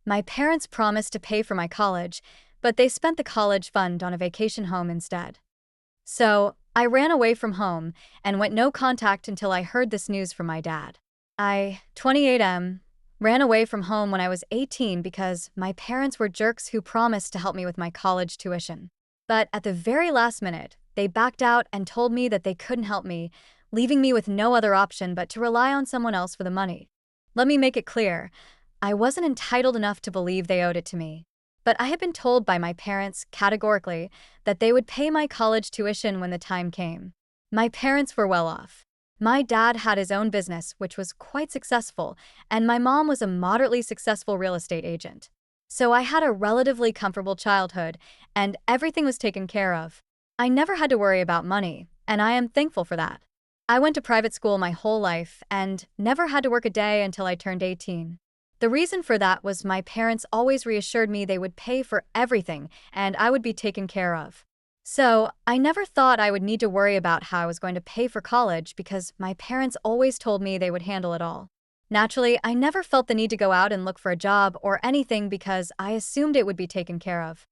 My parents promised to pay for my college, but they spent the college fund on a vacation home instead. So, I ran away from home and went no contact until I heard this news from my dad. I, 28M, ran away from home when I was 18 because my parents were jerks who promised to help me with my college tuition. But at the very last minute, they backed out and told me that they couldn't help me, leaving me with no other option but to rely on someone else for the money. Let me make it clear, I wasn't entitled enough to believe they owed it to me. But I had been told by my parents, categorically, that they would pay my college tuition when the time came. My parents were well off. My dad had his own business, which was quite successful, and my mom was a moderately successful real estate agent. So I had a relatively comfortable childhood, and everything was taken care of. I never had to worry about money, and I am thankful for that. I went to private school my whole life and never had to work a day until I turned 18. The reason for that was my parents always reassured me they would pay for everything and I would be taken care of. So, I never thought I would need to worry about how I was going to pay for college because my parents always told me they would handle it all. Naturally, I never felt the need to go out and look for a job or anything because I assumed it would be taken care of.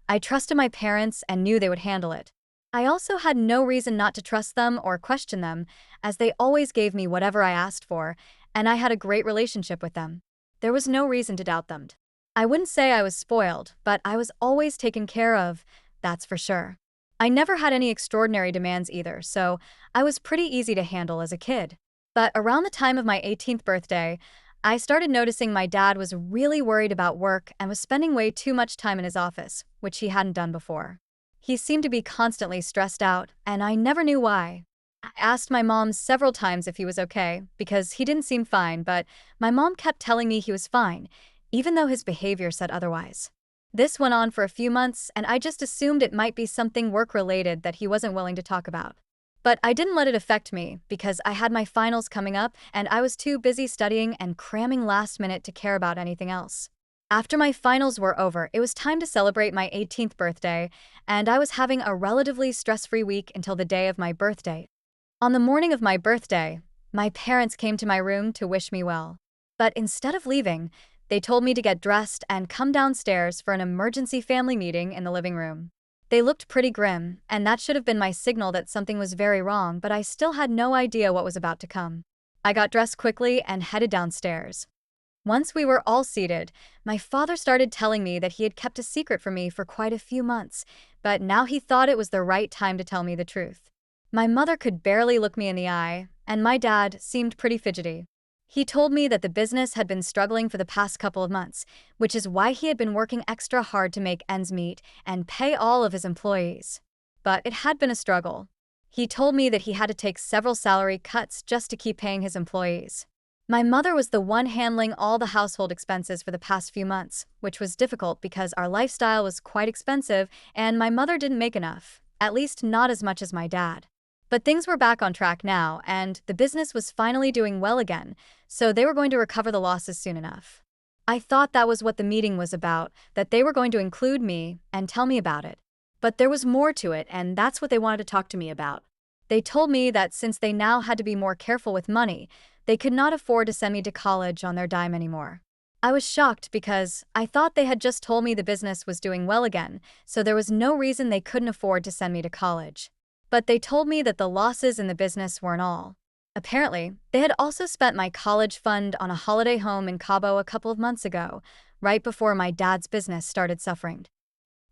I trusted my parents and knew they would handle it. I also had no reason not to trust them or question them, as they always gave me whatever I asked for, and I had a great relationship with them. There was no reason to doubt them. I wouldn't say I was spoiled, but I was always taken care of, that's for sure. I never had any extraordinary demands either, so I was pretty easy to handle as a kid. But around the time of my 18th birthday, I started noticing my dad was really worried about work and was spending way too much time in his office, which he hadn't done before. He seemed to be constantly stressed out, and I never knew why. I asked my mom several times if he was okay, because he didn't seem fine, but my mom kept telling me he was fine, even though his behavior said otherwise. This went on for a few months, and I just assumed it might be something work-related that he wasn't willing to talk about. But I didn't let it affect me, because I had my finals coming up, and I was too busy studying and cramming last minute to care about anything else. After my finals were over, it was time to celebrate my 18th birthday, and I was having a relatively stress-free week until the day of my birthday. On the morning of my birthday, my parents came to my room to wish me well. But instead of leaving, they told me to get dressed and come downstairs for an emergency family meeting in the living room. They looked pretty grim, and that should have been my signal that something was very wrong, but I still had no idea what was about to come. I got dressed quickly and headed downstairs. Once we were all seated, my father started telling me that he had kept a secret from me for quite a few months, but now he thought it was the right time to tell me the truth. My mother could barely look me in the eye, and my dad seemed pretty fidgety. He told me that the business had been struggling for the past couple of months, which is why he had been working extra hard to make ends meet and pay all of his employees. But it had been a struggle. He told me that he had to take several salary cuts just to keep paying his employees. My mother was the one handling all the household expenses for the past few months, which was difficult because our lifestyle was quite expensive and my mother didn't make enough, at least not as much as my dad. But things were back on track now, and the business was finally doing well again, so they were going to recover the losses soon enough. I thought that was what the meeting was about, that they were going to include me and tell me about it. But there was more to it, and that's what they wanted to talk to me about. They told me that since they now had to be more careful with money, they could not afford to send me to college on their dime anymore. I was shocked because I thought they had just told me the business was doing well again, so there was no reason they couldn't afford to send me to college. But they told me that the losses in the business weren't all. Apparently, they had also spent my college fund on a holiday home in Cabo a couple of months ago, right before my dad's business started suffering.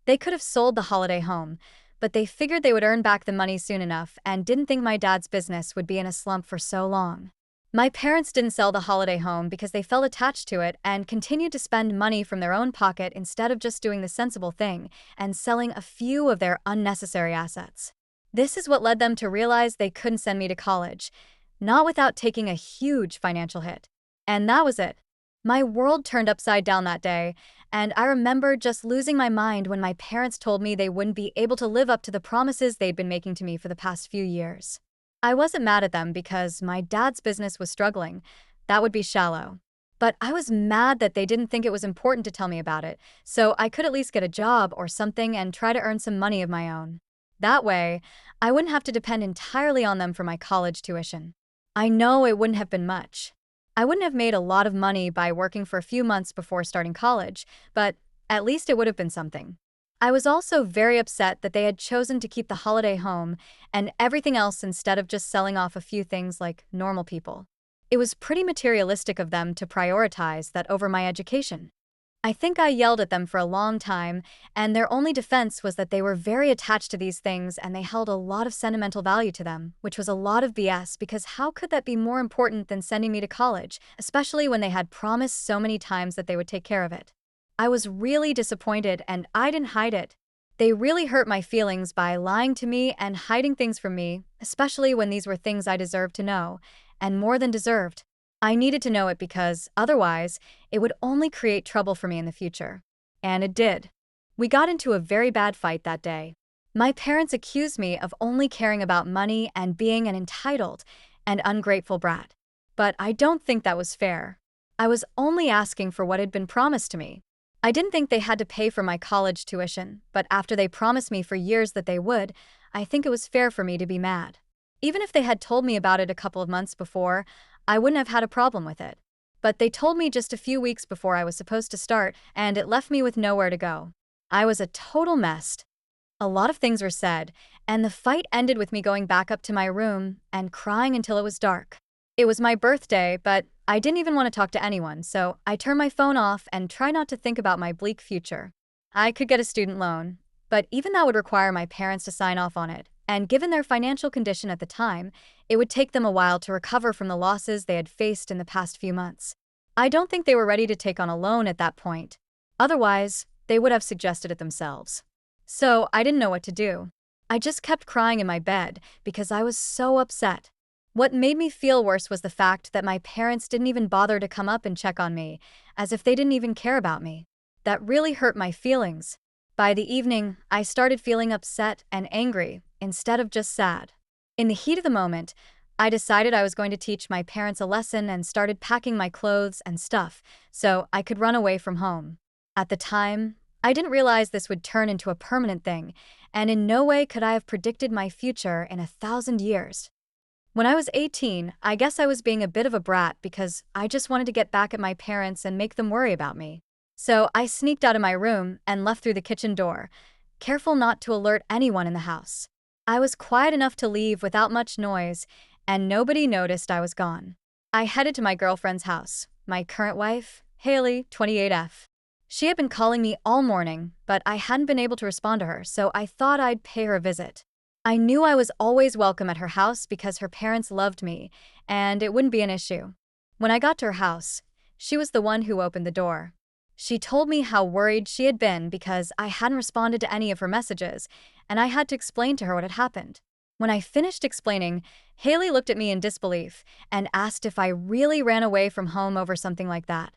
They could have sold the holiday home, but they figured they would earn back the money soon enough and didn't think my dad's business would be in a slump for so long. My parents didn't sell the holiday home because they felt attached to it and continued to spend money from their own pocket instead of just doing the sensible thing and selling a few of their unnecessary assets. This is what led them to realize they couldn't send me to college, not without taking a huge financial hit. And that was it. My world turned upside down that day, and I remember just losing my mind when my parents told me they wouldn't be able to live up to the promises they'd been making to me for the past few years. I wasn't mad at them because my dad's business was struggling. That would be shallow. But I was mad that they didn't think it was important to tell me about it, so I could at least get a job or something and try to earn some money of my own. That way, I wouldn't have to depend entirely on them for my college tuition. I know it wouldn't have been much. I wouldn't have made a lot of money by working for a few months before starting college, but at least it would have been something. I was also very upset that they had chosen to keep the holiday home and everything else instead of just selling off a few things like normal people. It was pretty materialistic of them to prioritize that over my education. I think I yelled at them for a long time, and their only defense was that they were very attached to these things and they held a lot of sentimental value to them, which was a lot of BS because how could that be more important than sending me to college, especially when they had promised so many times that they would take care of it. I was really disappointed and I didn't hide it. They really hurt my feelings by lying to me and hiding things from me, especially when these were things I deserved to know, and more than deserved. I needed to know it because, otherwise, it would only create trouble for me in the future. And it did. We got into a very bad fight that day. My parents accused me of only caring about money and being an entitled and ungrateful brat. But I don't think that was fair. I was only asking for what had been promised to me. I didn't think they had to pay for my college tuition, but after they promised me for years that they would, I think it was fair for me to be mad. Even if they had told me about it a couple of months before, I wouldn't have had a problem with it. But they told me just a few weeks before I was supposed to start, and it left me with nowhere to go. I was a total mess. A lot of things were said, and the fight ended with me going back up to my room and crying until it was dark. It was my birthday, but I didn't even want to talk to anyone, so I turned my phone off and tried not to think about my bleak future. I could get a student loan, but even that would require my parents to sign off on it, and given their financial condition at the time, it would take them a while to recover from the losses they had faced in the past few months. I don't think they were ready to take on a loan at that point. Otherwise, they would have suggested it themselves. So I didn't know what to do. I just kept crying in my bed because I was so upset. What made me feel worse was the fact that my parents didn't even bother to come up and check on me, as if they didn't even care about me. That really hurt my feelings. By the evening, I started feeling upset and angry instead of just sad. In the heat of the moment, I decided I was going to teach my parents a lesson and started packing my clothes and stuff so I could run away from home. At the time, I didn't realize this would turn into a permanent thing, and in no way could I have predicted my future in 1,000 years. When I was 18, I guess I was being a bit of a brat because I just wanted to get back at my parents and make them worry about me. So I sneaked out of my room and left through the kitchen door, careful not to alert anyone in the house. I was quiet enough to leave without much noise, and nobody noticed I was gone. I headed to my girlfriend's house, my current wife, Haley, 28F. She had been calling me all morning, but I hadn't been able to respond to her, so I thought I'd pay her a visit. I knew I was always welcome at her house because her parents loved me, and it wouldn't be an issue. When I got to her house, she was the one who opened the door. She told me how worried she had been because I hadn't responded to any of her messages, and I had to explain to her what had happened. When I finished explaining, Haley looked at me in disbelief and asked if I really ran away from home over something like that.